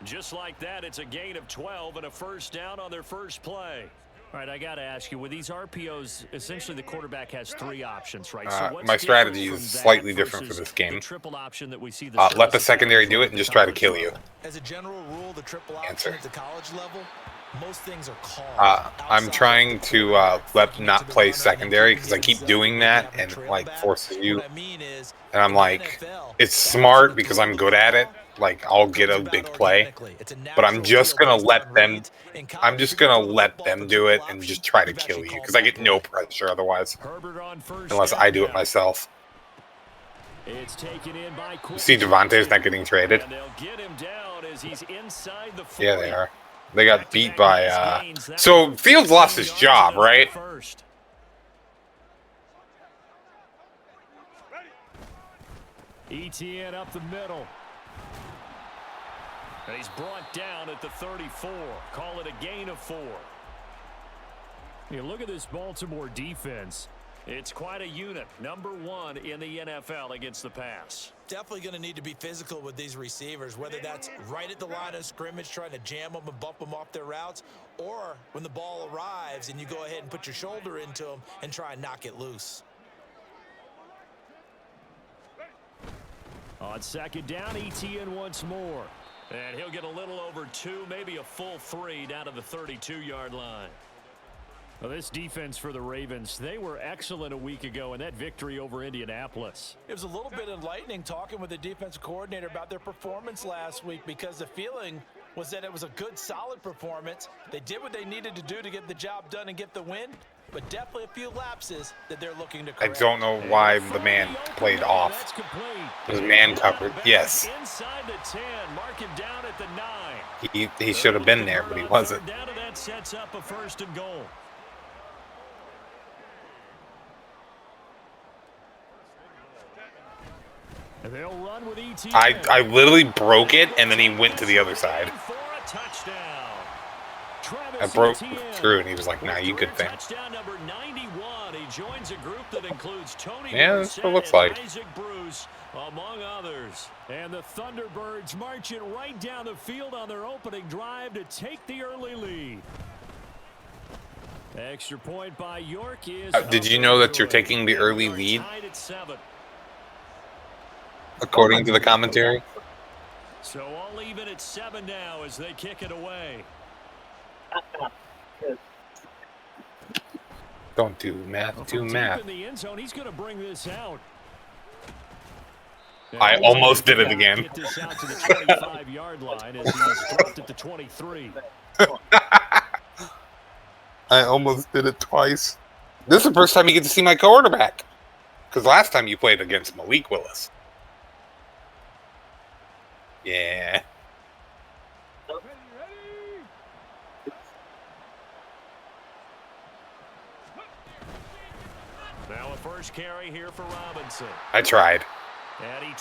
Just like that, it's a gain of 12 and a first down on their first play. All right, I got to ask you, with these RPOs, essentially the quarterback has 3 options, right? So my strategy is slightly different for this game. The triple option that we see let the secondary do it and just try to kill you. As a general rule, the triple option at the college level, most things are called. I'm trying to not play secondary because I keep doing that and it, like, forces you. And I'm like, it's smart because I'm good at it. Like, I'll get a big play, but I'm just gonna let them. I'm just gonna let them do it and just try to kill you because I get no pressure otherwise, unless I do it myself. You see, Devontae's not getting traded. Yeah, they are. They got beat by. So Fields lost his job, right? ETN up the middle. And he's brought down at the 34. Call it a gain of 4. You look at this Baltimore defense. It's quite a unit. Number 1 in the NFL against the pass. Definitely going to need to be physical with these receivers, whether that's right at the line of scrimmage trying to jam them and bump them off their routes, or when the ball arrives and you go ahead and put your shoulder into them and try and knock it loose. On second down, ETN once more. And he'll get a little over 2, maybe a full 3 down to the 32-yard line. Well, this defense for the Ravens, they were excellent a week ago in that victory over Indianapolis. It was a little bit enlightening talking with the defensive coordinator about their performance last week because the feeling was that it was a good, solid performance. They did what they needed to do to get the job done and get the win, but definitely a few lapses that they're looking to correct. I don't know why the man played off. His man covered. Yes. Inside the 10, mark him down at the 9. He should have been there, but he wasn't. Down, and that sets up a 1st and goal. They'll run with ETN. I literally broke it, and then he went to the other side. I broke through, and he was like, nah, you good thing. Touchdown number 91. He joins a group that includes Tony that's what it looks like. Isaac Bruce, among others. And the Thunderbirds marching right down the field on their opening drive to take the early lead. Extra point by York is... did you know that you're taking the early lead? According to the commentary. So all even at 7 now as they kick it away. Don't do math. Do math. In the end zone, he's going to bring this out. I almost did it again. Get this out to the 25-yard line as he's dropped at the 23. I almost did it twice. This is the first time you get to see my quarterback. Because last time you played against Malik Willis. Yeah. Now a first carry here for Robinson. I tried.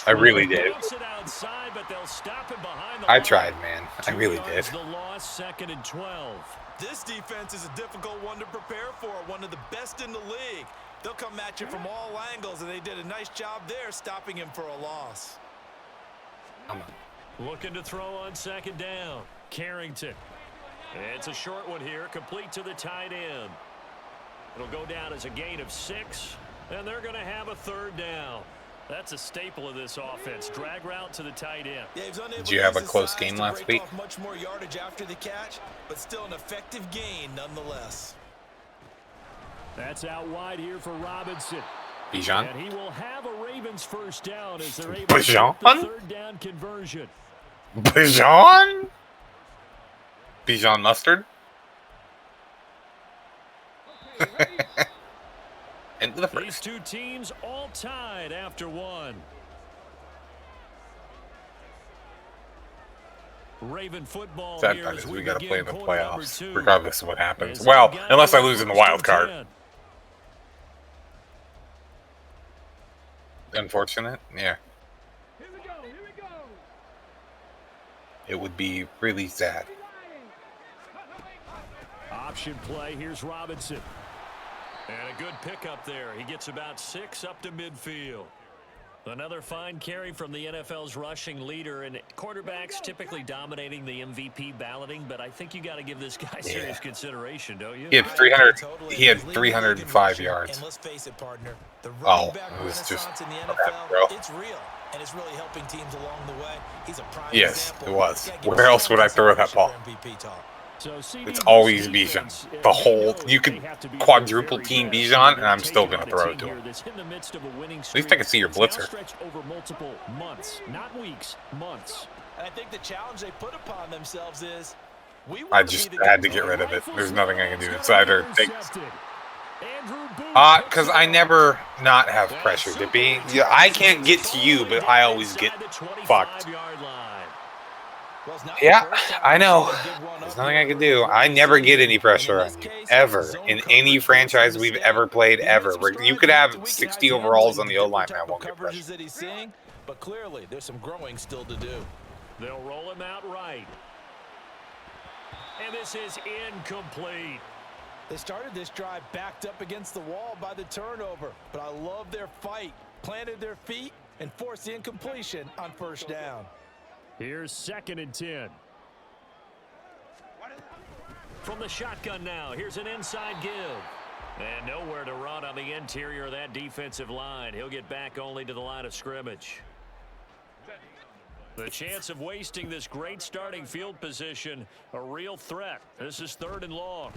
I really did. Outside, but they'll stop him behind the I tried, man. I really did. The loss, 2nd and 12. This defense is a difficult one to prepare for, one of the best in the league. They'll come at you from all angles, and they did a nice job there stopping him for a loss. Come on. Looking to throw on 2nd down. Carrington. It's a short one here, complete to the tight end. It'll go down as a gain of 6, and they're going to have a 3rd down. That's a staple of this offense. Drag route to the tight end. Did you have a close game last week? Much more yardage after the catch, but still an effective gain nonetheless. That's out wide here for Robinson. Bijan. And he will have a Ravens 1st down as they're able Bijan? to get the 3rd down conversion. Bijan? Bijan mustard? Into the 1st. These two teams all tied after 1. Raven football. Sad part is we got to play in the playoffs, regardless of what happens. Well, unless I lose in the wild card. Unfortunate, yeah. Here we go. It would be really sad. Option play. Here's Robinson. And a good pickup there. He gets about 6 up to midfield. Another fine carry from the NFL's rushing leader, and quarterbacks typically dominating the MVP balloting, but I think you got to give this guy serious consideration, don't you? He had 300. He had 305 yards. And let's face it, partner, the Oh, running back it was just renaissance in the crap, NFL, bro. it's real, and it's really helping teams along the way. He's a prime Yes, example. it was. Gotta give Where him else would I throw that ball? MVP talk. It's always Bijan. The whole, you could quadruple team Bijan, and I'm still going to throw it to him. At least I can see your blitzer. Over multiple months, not weeks, months. And I think the challenge they put upon themselves is, I just had to get rid of it. There's nothing I can do. It's either take. Because I never not have pressure, Dippy. Yeah, I can't get to you, but I always get fucked. Yeah, I know. There's nothing I can do. I never get any pressure on you, ever. In any franchise we've ever played, ever. You could have 60 overalls on the O-line, and I won't get pressure. But clearly, there's some growing still to do. They'll roll him out right. And this is incomplete. They started this drive backed up against the wall by the turnover, but I love their fight. Planted their feet and forced the incompletion on first down. Here's 2nd and 10. From the shotgun now, here's an inside give. And nowhere to run on the interior of that defensive line. He'll get back only to the line of scrimmage. The chance of wasting this great starting field position, a real threat. This is 3rd and long.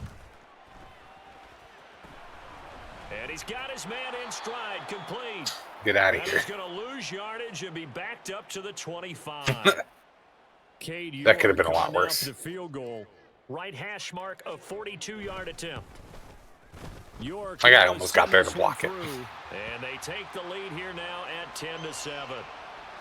And he's got his man in stride, complete. Get out of here. He's going to lose yardage and be backed up to the 25. That could have been a lot worse. The field goal. Right hash mark of 42-yard attempt. My guy almost got there to block it. And they take the lead here now at 10-7.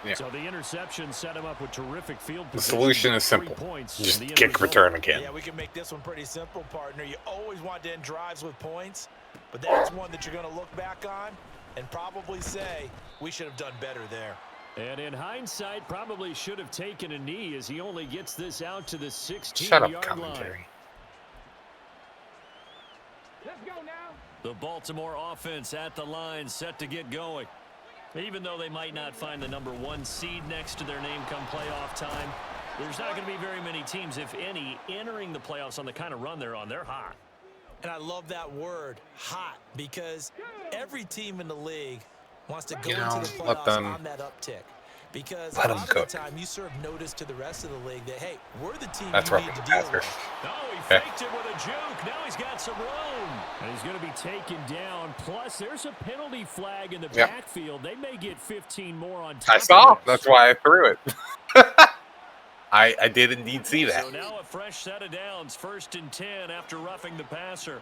Yeah. So the interception set him up with terrific field The position. solution is simple. Just kick return again. Yeah, we can make this one pretty simple, partner. You always want to end drives with points, but that's one that you're going to look back on and probably say, we should have done better there. And in hindsight, probably should have taken a knee as he only gets this out to the 16-yard Shut up, line. commentary. Let's go now. The Baltimore offense at the line, set to get going. Even though they might not find the number 1 seed next to their name come playoff time, there's not going to be very many teams, if any, entering the playoffs on the kind of run they're on. They're hot. And I love that word, hot, because every team in the league wants to go into the playoffs on that uptick. Because a lot of the time you serve notice to the rest of the league that, hey, we're the team you need to deal with. Oh, he faked it with a juke. Now he's got some room. And he's going to be taken down. Plus, there's a penalty flag in the backfield. They may get 15 more on top. I saw. That's why I threw it. I did indeed see that. So now a fresh set of downs. 1st and 10 after roughing the passer.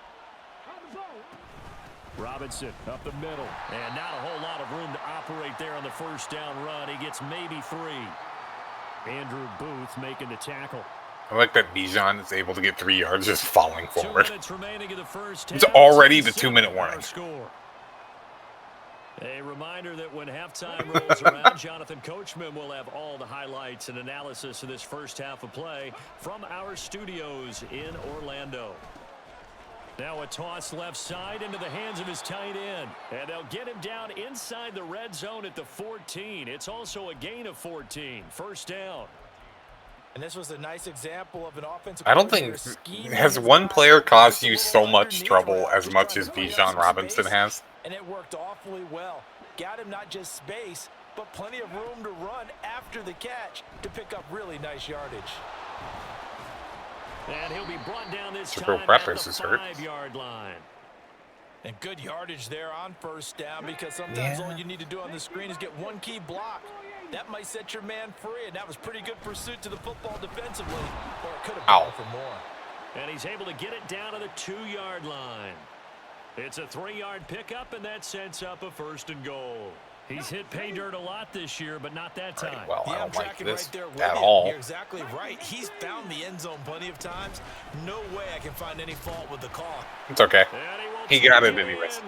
Robinson up the middle, and not a whole lot of room to operate there on the first down run. He gets maybe 3. Andrew Booth making the tackle. I like that Bijan is able to get 3 yards just falling 2 forward. minutes remaining in the first It's half. already the 2-minute warning. Score. A reminder that when halftime rolls around, Jonathan Coachman will have all the highlights and analysis of this first half of play from our studios in Orlando. Now a toss left side into the hands of his tight end. And they'll get him down inside the red zone at the 14. It's also a gain of 14. First down. And this was a nice example of an offensive. I don't think has one player caused you so much trouble as much as Bijan Robinson has. And it worked awfully well. Got him not just space, but plenty of room to run after the catch to pick up really nice yardage. And he'll be brought down this Super time Prep at is the his hurt. 5-yard line. And good yardage there on first down, because sometimes all you need to do on the screen is get one key block. That might set your man free, and that was pretty good pursuit to the football defensively. Or it could have gone for more. And he's able to get it down to the 2-yard line. It's a 3-yard pickup, and that sets up a 1st and goal. He's hit pay dirt a lot this year, but not that time. Right, well, yeah, I don't like this right there with at you. all. You're exactly right. He's found the end zone plenty of times. No way I can find any fault with the call. It's okay. He got it anyways.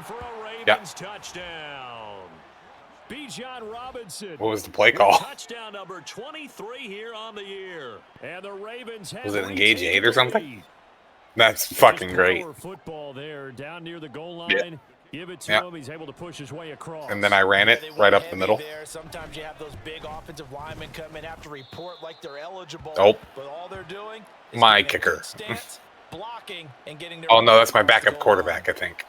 Yeah. Touchdown. Bijan Robinson. What was the play call? Touchdown number 23 here on the year. And the Ravens have Was it engage 8 or something? That's fucking great. Football there down near the goal line. Yeah. Give it to Yeah. him. He's able to push his way across. And then I ran it right up the middle. There. Sometimes you have those big offensive linemen come in, have to report like they're eligible. Oh. But all they're doing is My getting a kicker. good stance, blocking, and getting their Oh, no, way that's my across the backup goal quarterback, I line. think.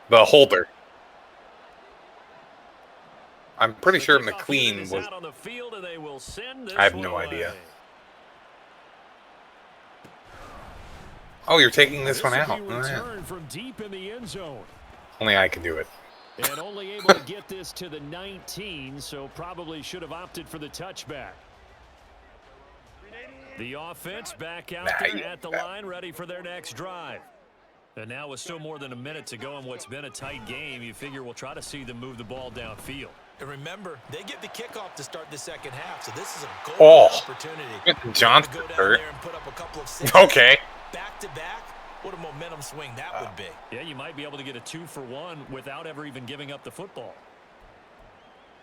The holder. I'm pretty sure McLean was... Out on the field, and they will send this I have one no away. idea. Oh, you're taking this one out. Will be Oh, yeah. returned from deep in the end zone. Only I can do it. And only able to get this to the 19, so probably should have opted for the touchback. The offense back out there at the line, ready for their next drive. And now with still more than a minute to go in what's been a tight game, you figure we'll try to see them move the ball downfield. And remember, they get the kickoff to start the second half, so this is a golden opportunity. Johnson to go down hurt. there and put up a couple of Okay. back to back. What a momentum swing that would be. Yeah, you might be able to get a 2-for-1 without ever even giving up the football.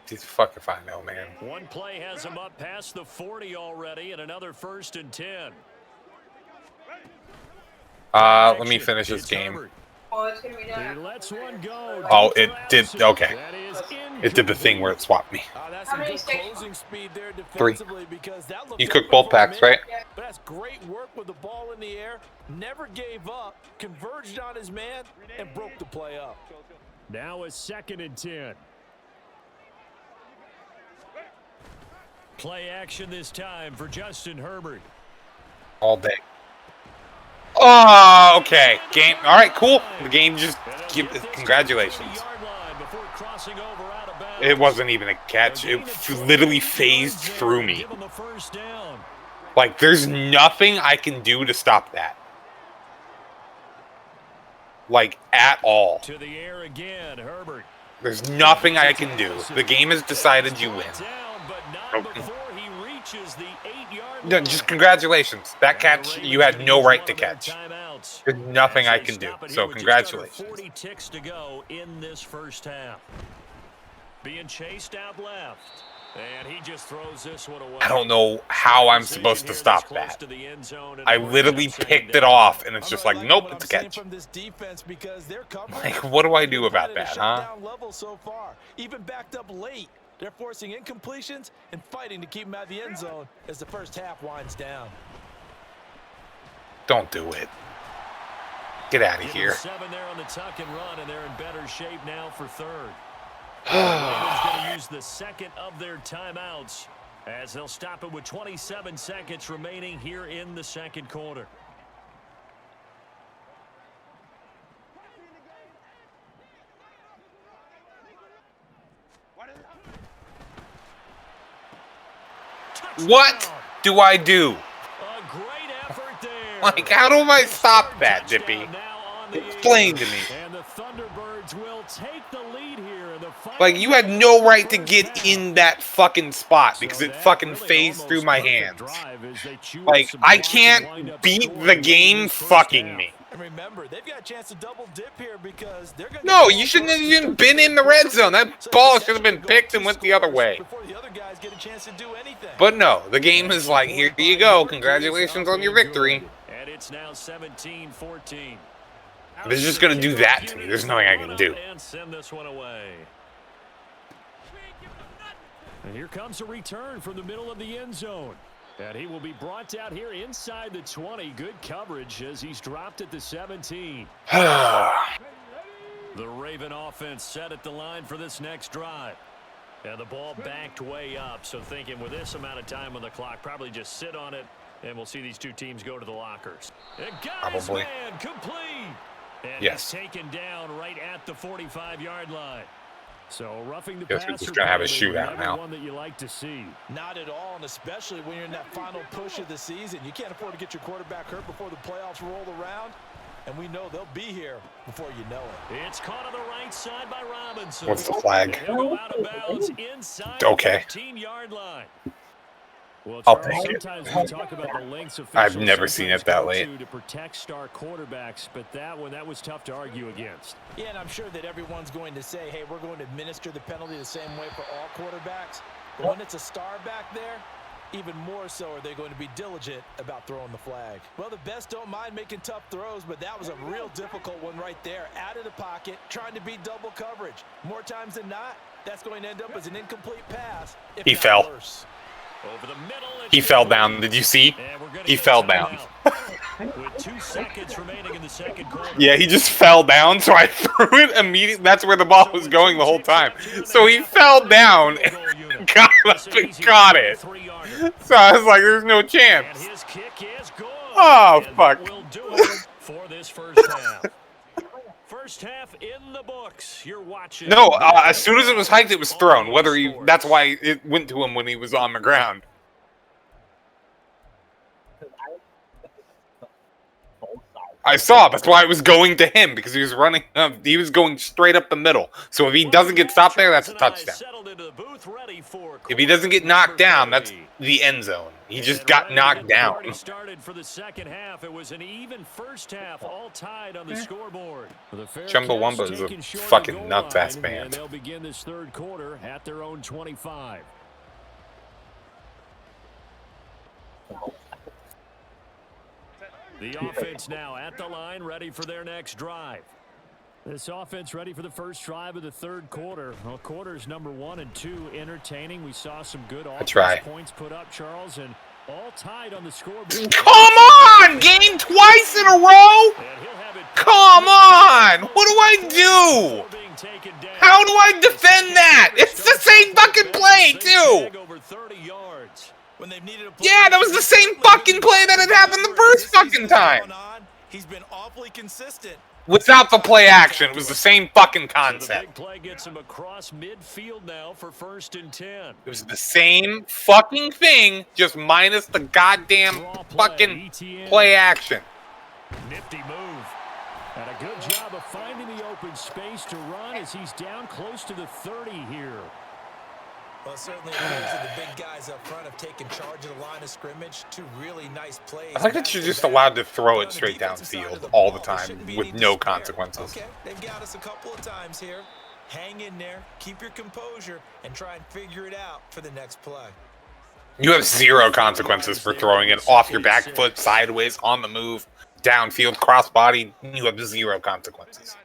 Just fuck if I know, man. One play has him up past the 40 already, and another 1st and 10. Let me finish this game. Oh, it's gonna be He done. lets one go. Oh, it did. Okay. That is It did the thing where it swapped me. That's How some many good sticks? closing speed there 3. defensively because that looked You like cooked both before a packs, minute, right? But that's great work with the ball in the air. Never gave up, converged on his man, and broke the play up. Now a 2nd and 10. Play action this time for Justin Herbert. All day. Oh, okay. Game. All right, cool. The game just... Congratulations. It wasn't even a catch. It literally phased through me. Like, there's nothing I can do to stop that. Like, at all. To the air again, Herbert. There's nothing I can do. The game has decided you win. No, just congratulations. That catch, you had no right to catch. There's nothing I can do. So congratulations. 40 ticks to go in this first half. Being chased out left. And he just throws this one away. I don't know how I'm supposed to stop that. I literally picked it off, and it's just like, nope, it's a catch. Like, what do I do about that, huh? So far, even backed up late. They're forcing incompletions and fighting to keep them out of the end zone as the first half winds down. Don't do it. Get out of here. 7 there on the tuck and run, and they're in better shape now for 3rd. Ravens going to use the 2nd of their timeouts as they'll stop it with 27 seconds remaining here in the 2nd quarter. What do I do? A great effort there. Like, how do I stop that, Dippy? Explain to me. And the Thunderbirds will take the lead here in the final. Like, you had no right to get in that fucking spot because it fucking phased through my hands. Like, I can't beat the game fucking me. And remember, they've got a chance to double dip here because they're going to... No, you shouldn't have even been in the red zone. That ball should have been picked and went the other way. Before the other guys get a chance to do anything. But no, the game is like, here you go. Congratulations on your victory. And it's now 17-14. It's just going to do that to me. There's nothing I can do. And send this one away. And here comes a return from the middle of the end zone. And he will be brought out here inside the 20. Good coverage as he's dropped at the 17. The Raven offense set at the line for this next drive. And the ball backed way up. So thinking with this amount of time on the clock, probably just sit on it. And we'll see these two teams go to the lockers. And got his Probably. man complete. And Yes. he's taken down right at the 45-yard line. So roughing the Guess we're passer just gonna have a penalty, shootout never now. one that you like to see. Not at all, and especially when you're in that final push of the season. You can't afford to get your quarterback hurt before the playoffs roll around. And we know they'll be here before you know it. It's caught on the right side by Robinson. What's the flag? He'll go out of bounds inside Okay. the 15-yard line. Well, I'll Charles, take it. sometimes we talk about the lengths I've never seen it that late. to protect star quarterbacks, but that was tough to argue against. Yeah, and I'm sure that everyone's going to say, hey, we're going to administer the penalty the same way for all quarterbacks. But when it's a star back there, even more so are they going to be diligent about throwing the flag. Well, the best don't mind making tough throws, but that was a real difficult one right there. Out of the pocket, trying to beat double coverage. More times than not, that's going to end up as an incomplete pass. He fell. Worse. Over the middle, He fell down. Did you see? He fell down. With 2 seconds remaining in the second quarter. Yeah, he just fell down, so I threw it immediately. That's where the ball was going the whole time. So he fell down and got up and caught it. So I was like, there's no chance. And his kick is good. Oh, fuck. Will do it for this first half. First half in the books. You're watching. No, as soon as it was hiked, it was thrown. Whether he, that's why it went to him when he was on the ground. I saw. That's why it was going to him, because he was running. He was going straight up the middle. So if he doesn't get stopped there, that's a touchdown. If he doesn't get knocked down, that's the end zone. He just got knocked down. Started for the second half. It was an even first half, all tied on the scoreboard. Chumbawamba is a fucking nuts-ass band. They'll begin this third quarter at their own 25. The offense now at the line, ready for their next drive. This offense ready for the first drive of the third quarter. Well, quarters number 1 and 2 entertaining. We saw some good offense points put up, Charles, and all tied on the scoreboard. Come on! Game twice in a row? Come on! What do I do? How do I defend that? It's the same fucking play, too! Yeah, that was the same fucking play that had happened the first fucking time. He's been awfully consistent. Without the play action, it was the same fucking concept. The big play gets him across midfield now for 1st and 10. It was the same fucking thing, just minus the goddamn fucking play action. Nifty move. And a good job of finding the open space to run as he's down close to the 30 here. Well, certainly the big guys up front have taken charge of the line of scrimmage. 2 really nice plays. I think that you're just allowed to throw it straight downfield all the time with no consequences. Okay, they've got us a couple of times here. Hang in there, keep your composure, and try and figure it out for the next play. You have 0 consequences for throwing it off your back foot, sideways, on the move, downfield, crossbody. You have 0 consequences.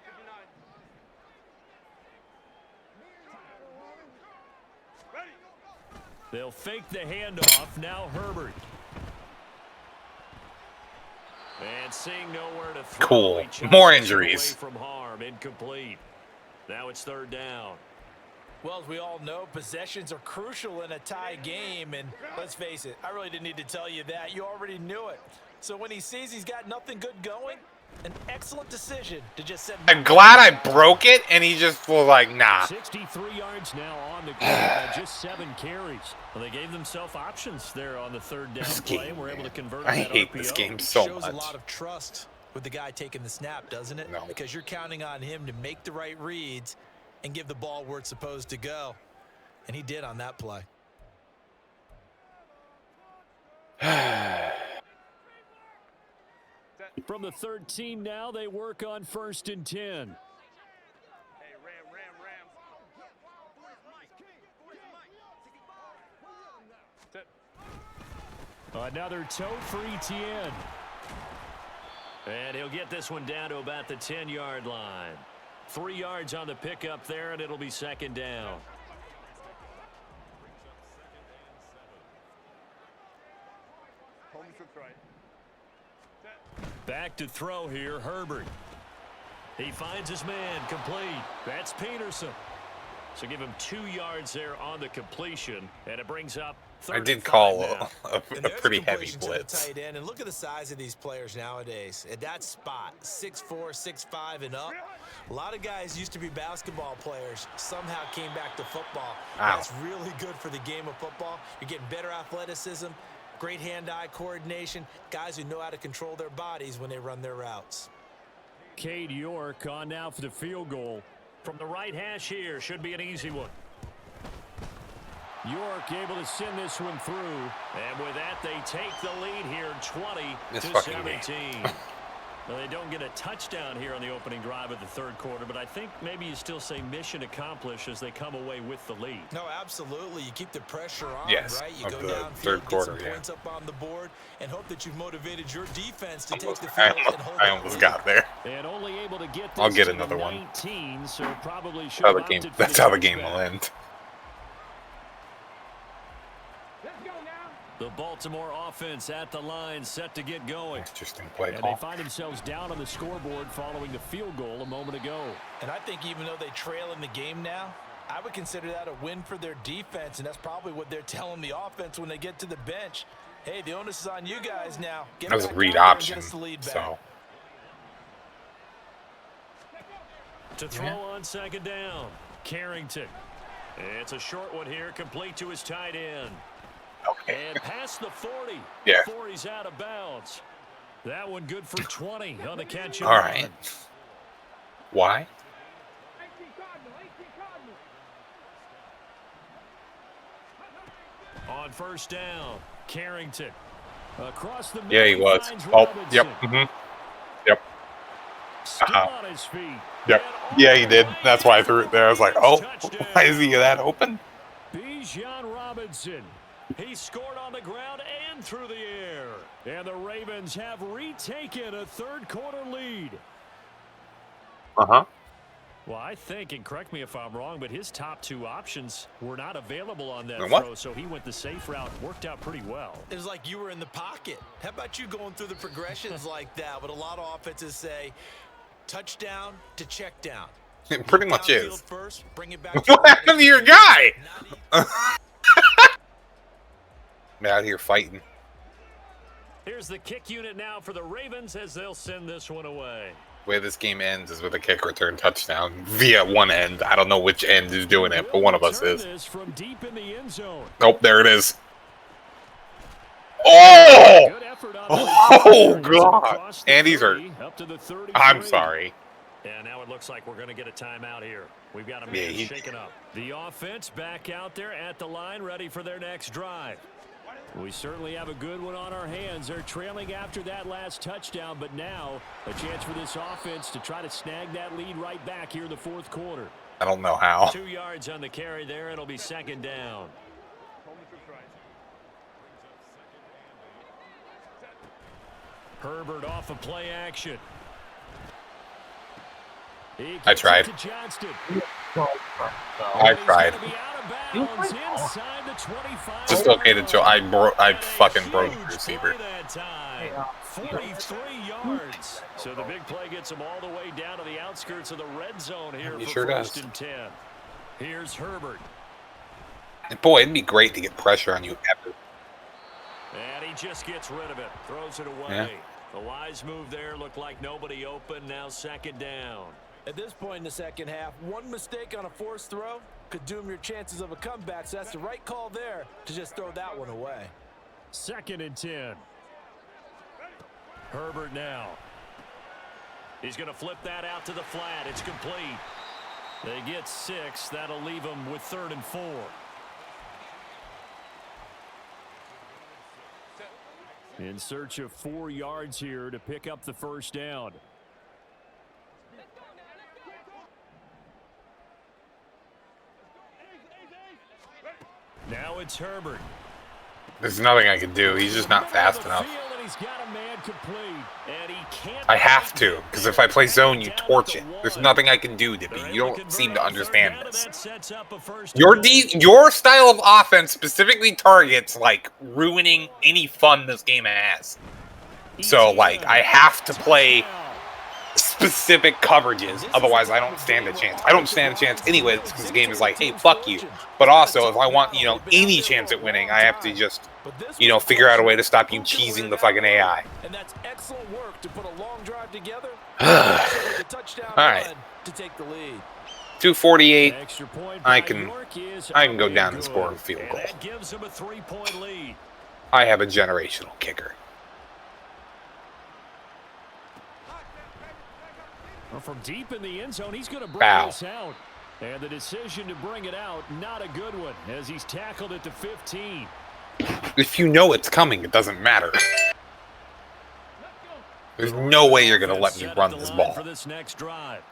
They'll fake the handoff. Now Herbert. And seeing nowhere to throw. Cool. More injuries. From harm. Incomplete. Now it's 3rd down. Well, as we all know, possessions are crucial in a tie game. And let's face it, I really didn't need to tell you that. You already knew it. So when he sees he's got nothing good going, an excellent decision to just set. I'm glad I broke it, and he just was like, nah. 63 yards now on the ground, just 7 carries. Well, they gave themselves options there on the 3rd down play. We're able to convert. I hate this game so Shows much. a lot of trust with the guy taking the snap, doesn't it? No. Because you're counting on him to make the right reads and give the ball where it's supposed to go. And he did on that play. From the 13 now, they work on 1st and 10. Another toe for ETN. And he'll get this one down to about the 10-yard line. 3 yards on the pickup there, and it'll be 2nd down. Back to throw here, Herbert. He finds his man, complete. That's Peterson. So give him 2 yards there on the completion, and it brings up. I did call a pretty heavy blitz. Tight end, and look at the size of these players nowadays. At that spot, 6'4", 6'5", and up. A lot of guys used to be basketball players. Somehow came back to football. Ow. That's really good for the game of football. You're getting better athleticism, great hand-eye coordination, guys who know how to control their bodies when they run their routes. Cade York on now for the field goal. From the right hash here, should be an easy one. York able to send this one through. And with that, they take the lead here, 20 to 17. Well, they don't get a touchdown here on the opening drive of the third quarter, but I think maybe you still say mission accomplished as they come away with the lead. No, absolutely. You keep the pressure on, yes, right? You of go the down, third quarter, get some points up on the board, and hope that you've motivated your defense to take the I field and hold I that almost lead. got there. And only able to get I'll this get to another the one. 19, so probably should That's how have the game. opted for That's how the touchback. game will end. Let's go now. The Baltimore offense at the line, set to get going. Interesting play And they call. find themselves down on the scoreboard following the field goal a moment ago. And I think even though they trail in the game now, I would consider that a win for their defense, and that's probably what they're telling the offense when they get to the bench. Hey, the onus is on you guys now. Get That was a back read out there and get option. us the lead back. So To throw on second down, Carrington. It's a short one here, complete to his tight end. okay. And past the 40 Yeah. before he's out of bounds. That one good for 20 on the catch. All right. Why? 18 Cardinal, 18 Cardinal. On first down, Carrington. Across the middle, Yeah, he was. finds Oh, Robinson. yep. Yep. Still on his feet. Yep. And Yeah, all he the did. way That's why I threw it there. I was like, oh, touchdown. why is he that open? Bijan Robinson. He scored on the ground and through the air. And the Ravens have retaken a third quarter lead. Uh-huh. Well, I think, and correct me if I'm wrong, but his top two options were not available on that What? throw, so he went the safe route. Worked out pretty well. It was like you were in the pocket. How about you going through the progressions like that? What a lot of offenses say, touchdown to check down. It pretty much Downfield is. First, bring it back What happened to your guy? Not I'm out here fighting. Here's the kick unit now for the Ravens as they'll send this one away. The way this game ends is with a kick return touchdown via one end. I don't know which end is doing it, but one of us Return is. this from deep in the end zone. Nope, there it is. Oh! Good effort on Oh, the God. across the Andy's hurt. 30, up to the 33. I'm sorry. And now it looks like we're going to get a timeout here. We've got a Yeah, man he- shaken up. The offense back out there at the line, ready for their next drive. We certainly have a good one on our hands. They're trailing after that last touchdown, but now a chance for this offense to try to snag that lead right back here in the fourth quarter. I don't know how. 2 yards on the carry there. It'll be second down. Herbert off of play action. He I gets it tried. to Johnston. I tried. He's gonna be out of bounds inside the 25. Dislocated, so I fucking broke the Huge receiver. play that time. 43 yards. So the big play gets him all the way down to the outskirts of the red zone here He for sure first does. and 10. Here's Herbert. And boy, it'd be great to get pressure on you after. And he just gets rid of it. Throws it away. Yeah. The wise move there. Looked like nobody open. Now second down. At this point in the second half, one mistake on a forced throw could doom your chances of a comeback, so that's the right call there to just throw that one away. Second and 10. Herbert now. He's going to flip that out to the flat. It's complete. They get 6. That'll leave them with 3rd and 4. In search of 4 yards here to pick up the first down. Now it's Herbert. There's nothing I can do. He's just not fast enough. He's got a man complete, and he can't I have to, because if I play zone, you torch it. There's nothing I can do, Dippy. You don't seem to understand this. Your style of offense specifically targets, like, ruining any fun this game has. So, like, I have to play specific coverages, otherwise I don't stand a chance. I don't stand a chance anyways, because the game is like, hey, fuck you. But also, if I want, any chance at winning, I have to just, figure out a way to stop you cheesing the fucking AI. And that's excellent work to put a long drive together. All right. To take the lead. 248. Extra point I by can York is go up down and and score a good. field And goal. that gives him a 3-point lead. I have a generational kicker. Well, from deep in the end zone, he's going to bring Foul. this out. And the decision to bring it out, not a good one, as he's tackled at the 15. If you know it's coming, it doesn't matter. There's no way you're going to let me run this ball. For this next drive.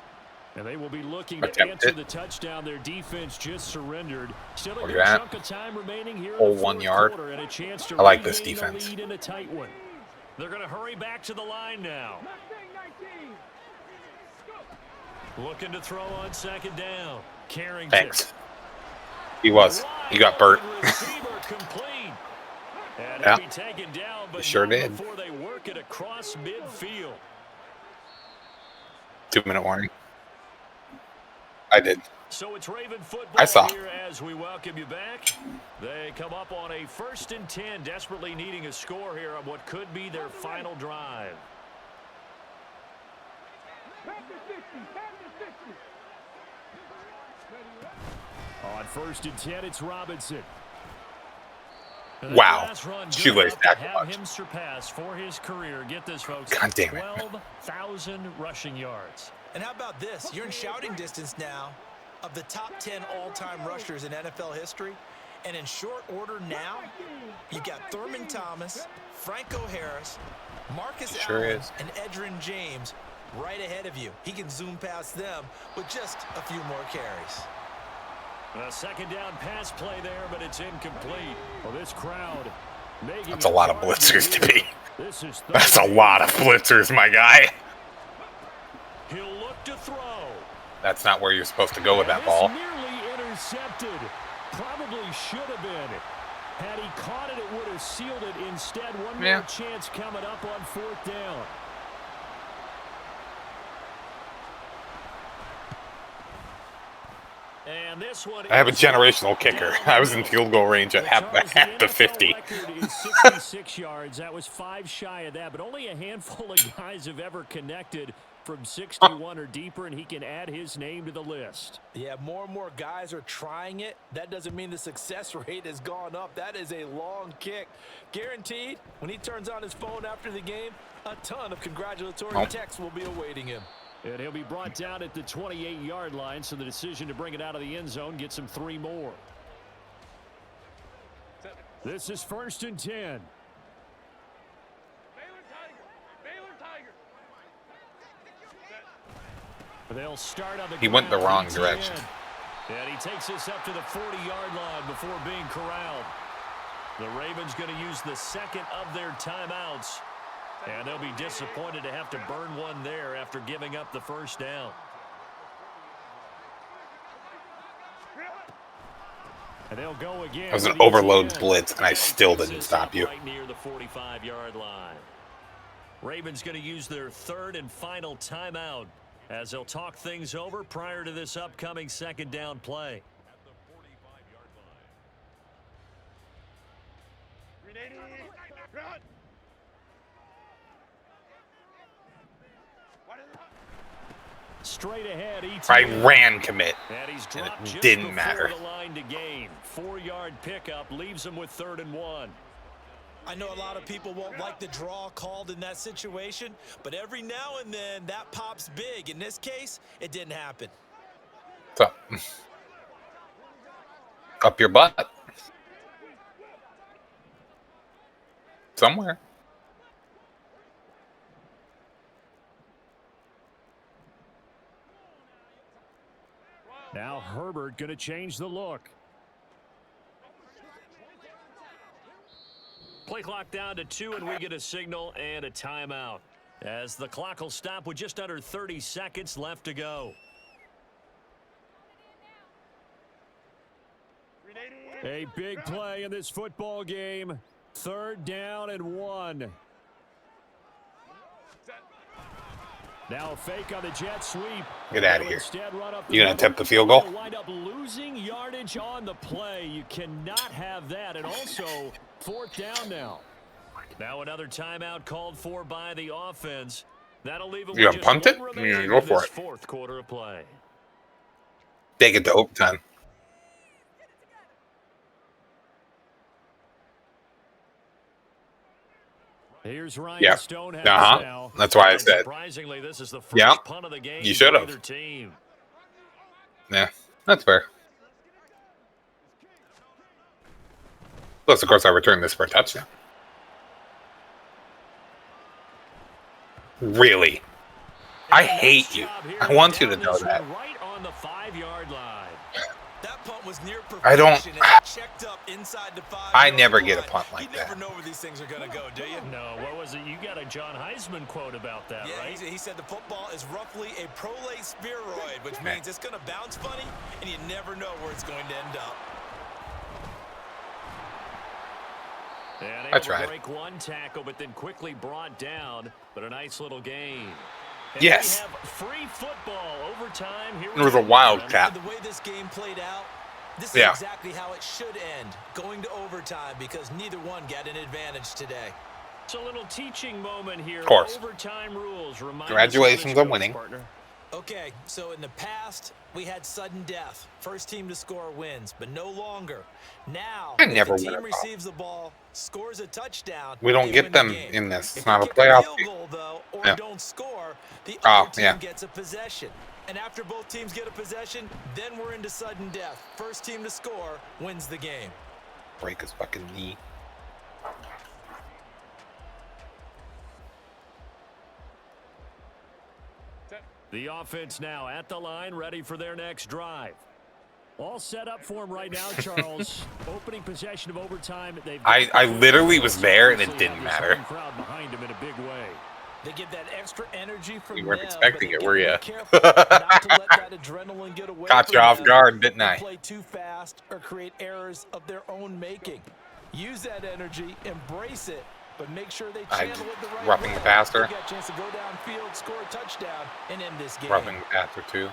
And they will be looking Attempt to answer it. the touchdown their defense just surrendered. Still a Look good at that. chunk of time remaining here Whole in the 1 fourth yard. quarter and a chance to I like this regain defense. the lead in a tight one. They're going to hurry back to the line now. Looking to throw on second down. Carrington. Thanks. He was. He got burnt. Complete. And Yeah. he'll be taken down, but He sure not did. before they work it across midfield. 2-minute warning. I did. So it's Raven football I saw. here as we welcome you back. They come up on a 1st and 10, desperately needing a score here on what could be their final drive. On 1st and 10, it's Robinson. And Wow. that last run, good Shoelace enough to tackle have bunch. him surpass for his career. Get this, folks. God damn it. 12,000 rushing yards. And how about this? You're in shouting distance now of the top 10 all-time rushers in NFL history. And in short order now, you've got Thurman Thomas, Franco Harris, Marcus Sure Allen, is. and Edgerrin James right ahead of you. He can zoom past them with just a few more carries. A second down pass play there, but it's incomplete. Well, this crowd making That's a lot of blitzers to be. This is That's a lot of blitzers, my guy. He'll look to throw. That's not where you're supposed to go with that This ball. nearly intercepted. Probably should have been. Had he caught it, it would have sealed it. Instead, one more chance coming up on 4th down. And this one I have a generational kicker. I was in field goal range at half the 50. 66 yards. That was 5 shy of that, but only a handful of guys have ever connected from 61 or deeper, and he can add his name to the list. Yeah, more and more guys are trying it. That doesn't mean the success rate has gone up. That is a long kick. Guaranteed, when he turns on his phone after the game, a ton of congratulatory texts will be awaiting him. And he'll be brought down at the 28-yard line, so the decision to bring it out of the end zone gets him 3 more. This is 1st and 10. They'll start on the He went the ground, wrong 10. direction. And he takes us up to the 40-yard line before being corralled. The Ravens going to use the second of their timeouts. And they'll be disappointed to have to burn one there after giving up the 1st down. And they'll go again. That was an overload blitz, and I still didn't stop you. Right near the 45-yard line. Ravens going to use their 3rd and final timeout as they'll talk things over prior to this upcoming 2nd down play. Straight ahead, I ran commit, and he's and dropped it just didn't before matter. the line to gain. 4-yard pickup leaves him with 3rd and 1. I know a lot of people won't like the draw called in that situation, but every now and then that pops big. In this case, it didn't happen. So, up your butt. Somewhere. Now Herbert going to change the look. Play clock down to 2, and we get a signal and a timeout as the clock will stop with just under 30 seconds left to go. A big play in this football game. 3rd down and 1. Now a fake on the jet sweep. Get out of here. You gonna attempt the field goal? Wind up losing yardage on the play. You cannot have that. And also 4th down now. Now another timeout called for by the offense. That'll leave it. You with gonna just punt it? one You gonna remaining go in for this it? 4th quarter of play. Take it to overtime. Here's Ryan Yeah. Stonehouse now. That's why I And said. surprisingly, this is the first Yeah. punt of the game. You should for have. either team. Yeah, that's fair. Plus, of course, I returned this for a touchdown. Really? I hate you. I want you to know that. Right on the 5-yard line. That punt was near perfection. I don't. As it checked up inside the 5. I never get a punt like you that. never know where these things are going to go, do you? No, what was it? You got a John Heisman quote about that, Yeah, right? he said the football is roughly a prolate spheroid, which means it's going to bounce funny, and you never know where it's going to end up. And I able to tried. break one tackle, but then quickly brought down. But a nice little gain. And Yes. we have free football overtime here. It was a wildcat. The way this game played out, this is Yeah. exactly how it should end, going to overtime, because neither one got an advantage today. It's a little teaching moment here. Of course. Overtime rules. Remind us Congratulations of on this, winning. partner. Okay, so in the past, we had sudden death. First team to score wins, but no longer. Now, I never if the win team a ball. receives the ball, scores a touchdown, We don't they get win the them game. in this. It's If not they a kick a playoff field game. goal, though, or Yeah. don't score, the Oh, other team yeah. gets a possession. And after both teams get a possession, then we're into sudden death. First team to score wins the game. Break his fucking knee. The offense now at the line, ready for their next drive. All set up for him right now, Charles. Opening possession of overtime. I literally was there and it didn't matter. Crowd behind him in a big way. They get that extra energy from You weren't them, expecting but it, they were gotta ya? be careful not to let that adrenaline get away Caught from you off them guard, didn't and I? play too fast or create errors of their own making. Use that energy, embrace it, but make sure they I channel it the right roughing way. the passer. They got a chance to go downfield, score a touchdown, and end this game. Roughing the passer too.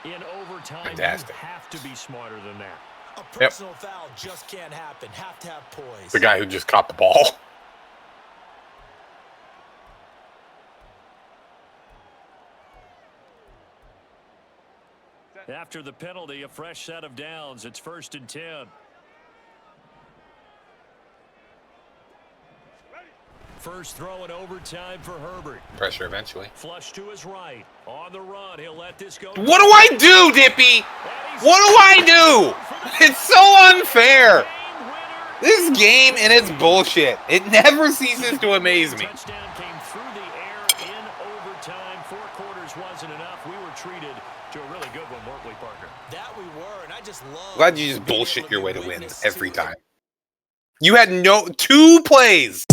In overtime, Fantastic. you have to be smarter than that. A personal foul just can't happen. Have to have poise. The guy who just caught the ball. After the penalty, a fresh set of downs. It's 1st and 10. First throw in overtime for Herbert. Pressure eventually. Flush to his right. On the run, he'll let this go. What do I do, Dippy? What do I do? It's so unfair. This game and its bullshit. It never ceases to amaze me. Touchdown came through the air in overtime. 4 quarters wasn't enough. We were treated to a really good one, weren't we, Parker? That we were, and I just love. Glad you just being bullshit able your be way to wins witness every it. time. You had 2 plays.